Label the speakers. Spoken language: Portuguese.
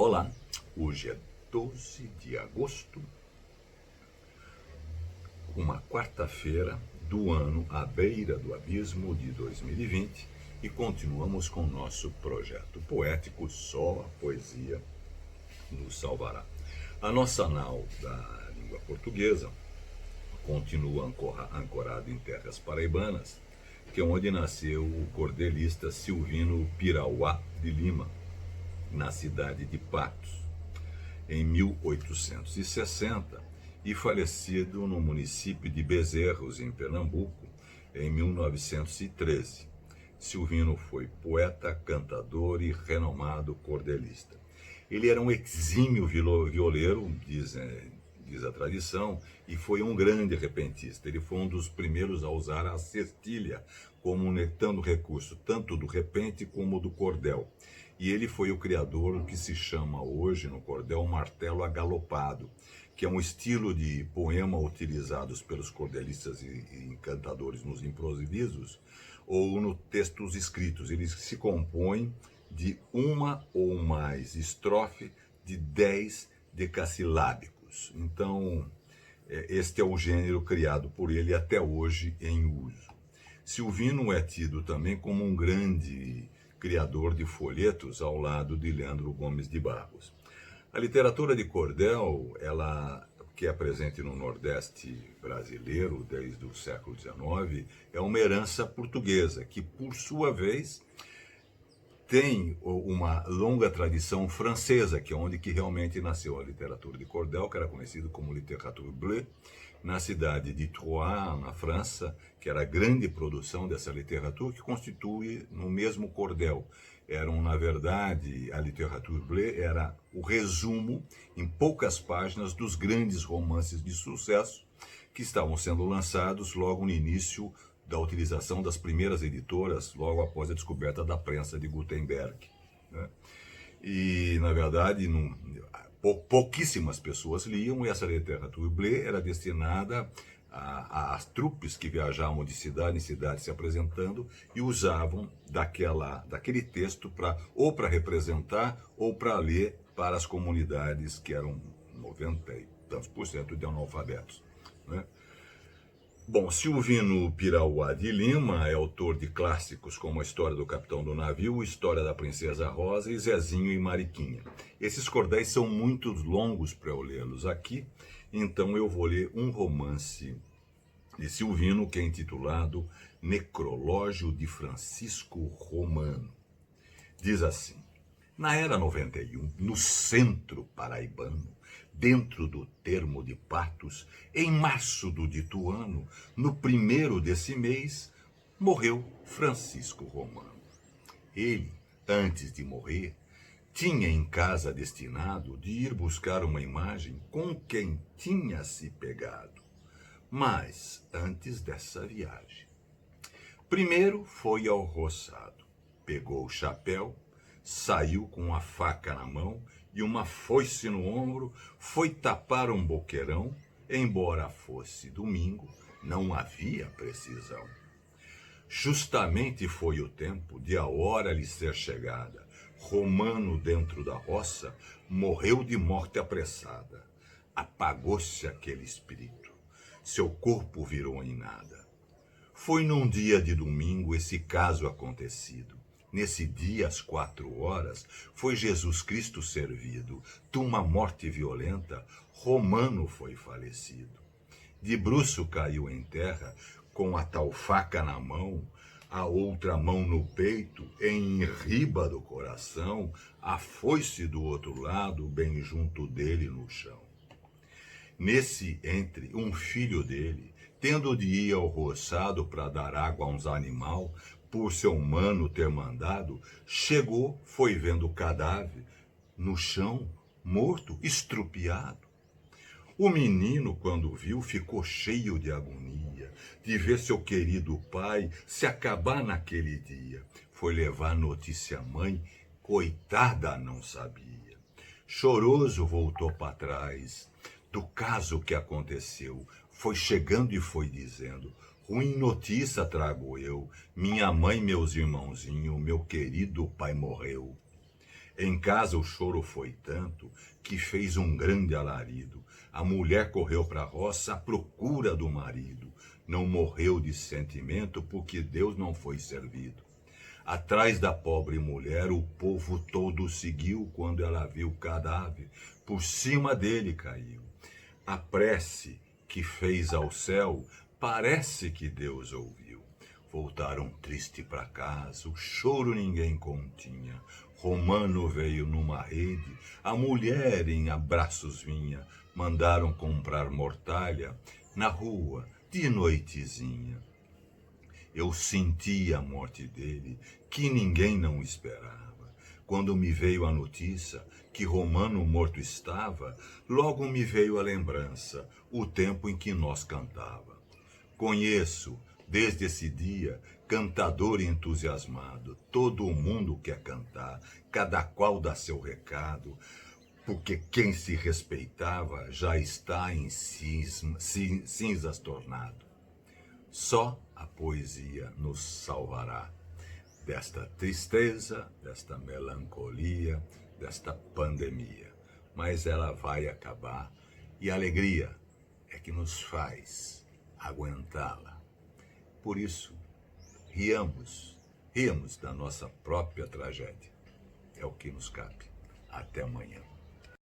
Speaker 1: Olá, hoje é 12 de agosto, uma quarta-feira do ano à beira do abismo de 2020 e continuamos com nosso projeto poético Só a Poesia nos Salvará. A nossa nau da língua portuguesa continua ancorada em terras paraibanas, que é onde nasceu o cordelista Silvino Pirauá de Lima, na cidade de Patos, em 1860, e falecido no município de Bezerros, em Pernambuco, em 1913. Silvino foi poeta, cantador e renomado cordelista. Ele era um exímio violeiro, diz a tradição, e foi um grande repentista. Ele foi um dos primeiros a usar a cestilha como netando recurso, tanto do repente como do cordel. E ele foi o criador do que se chama hoje no cordel martelo agalopado, que é um estilo de poema utilizados pelos cordelistas e cantadores nos improvisos ou nos textos escritos. Eles se compõem de uma ou mais estrofe de 10 decassilábicos. Então, este é o gênero criado por ele até hoje em uso. Silvino é tido também como um grande criador de folhetos ao lado de Leandro Gomes de Barros. A literatura de cordel, que é presente no Nordeste brasileiro desde o século XIX, é uma herança portuguesa, que por sua vez tem uma longa tradição francesa, que é onde que realmente nasceu a literatura de cordel, que era conhecido como littérature bleue, na cidade de Troyes, na França, que era a grande produção dessa literatura, que constitui no mesmo cordel. Na verdade, a literature bleue era o resumo, em poucas páginas, dos grandes romances de sucesso que estavam sendo lançados logo no início da utilização das primeiras editoras, logo após a descoberta da prensa de Gutenberg, né? E, na verdade, pouquíssimas pessoas liam, e essa literatura bleue era destinada às trupes que viajavam de cidade em cidade se apresentando e usavam daquele texto ou para representar ou para ler para as comunidades que eram 90 e tantos por cento de analfabetos, né? Bom, Silvino Pirauá de Lima é autor de clássicos como A História do Capitão do Navio, História da Princesa Rosa e Zezinho e Mariquinha. Esses cordéis são muito longos para eu lê-los aqui, então eu vou ler um romance de Silvino que é intitulado Necrológio de Francisco Romano. Diz assim: na era 91, no centro paraibano, dentro do termo de Patos, em março do dito ano, no primeiro desse mês, morreu Francisco Romano. Ele, antes de morrer, tinha em casa destinado de ir buscar uma imagem com quem tinha se pegado. Mas, antes dessa viagem, primeiro foi ao roçado, pegou o chapéu, saiu com a faca na mão e uma foice no ombro, foi tapar um boqueirão, embora fosse domingo, não havia precisão. Justamente foi o tempo de a hora lhe ser chegada. Romano, dentro da roça, morreu de morte apressada. Apagou-se aquele espírito, seu corpo virou em nada. Foi num dia de domingo esse caso acontecido. Nesse dia, às 4 horas, foi Jesus Cristo servido. De uma morte violenta, Romano foi falecido. De bruço caiu em terra, com a tal faca na mão, a outra mão no peito, em riba do coração, a foice do outro lado, bem junto dele no chão. Nesse entre, um filho dele, tendo de ir ao roçado para dar água a uns animal, por seu mano ter mandado, chegou, foi vendo o cadáver no chão, morto, estrupiado. O menino, quando viu, ficou cheio de agonia, de ver seu querido pai se acabar naquele dia. Foi levar notícia à mãe, coitada não sabia. Choroso voltou para trás do caso que aconteceu, foi chegando e foi dizendo: ruim notícia trago eu, minha mãe, meus irmãozinhos, meu querido pai morreu. Em casa o choro foi tanto que fez um grande alarido. A mulher correu para a roça à procura do marido. Não morreu de sentimento porque Deus não foi servido. Atrás da pobre mulher o povo todo seguiu. Quando ela viu o cadáver, por cima dele caiu. A prece que fez ao céu, parece que Deus ouviu. Voltaram triste para casa, o choro ninguém continha. Romano veio numa rede, a mulher em abraços vinha. Mandaram comprar mortalha na rua de noitezinha. Eu senti a morte dele, que ninguém não esperava. Quando me veio a notícia que Romano morto estava, logo me veio a lembrança, o tempo em que nós cantava. Conheço, desde esse dia, cantador entusiasmado. Todo mundo quer cantar, cada qual dá seu recado, porque quem se respeitava já está em cinzas tornado. Só a poesia nos salvará desta tristeza, desta melancolia, desta pandemia. Mas ela vai acabar e a alegria é que nos faz aguentá-la. Por isso, riamos da nossa própria tragédia. É o que nos cabe. Até amanhã.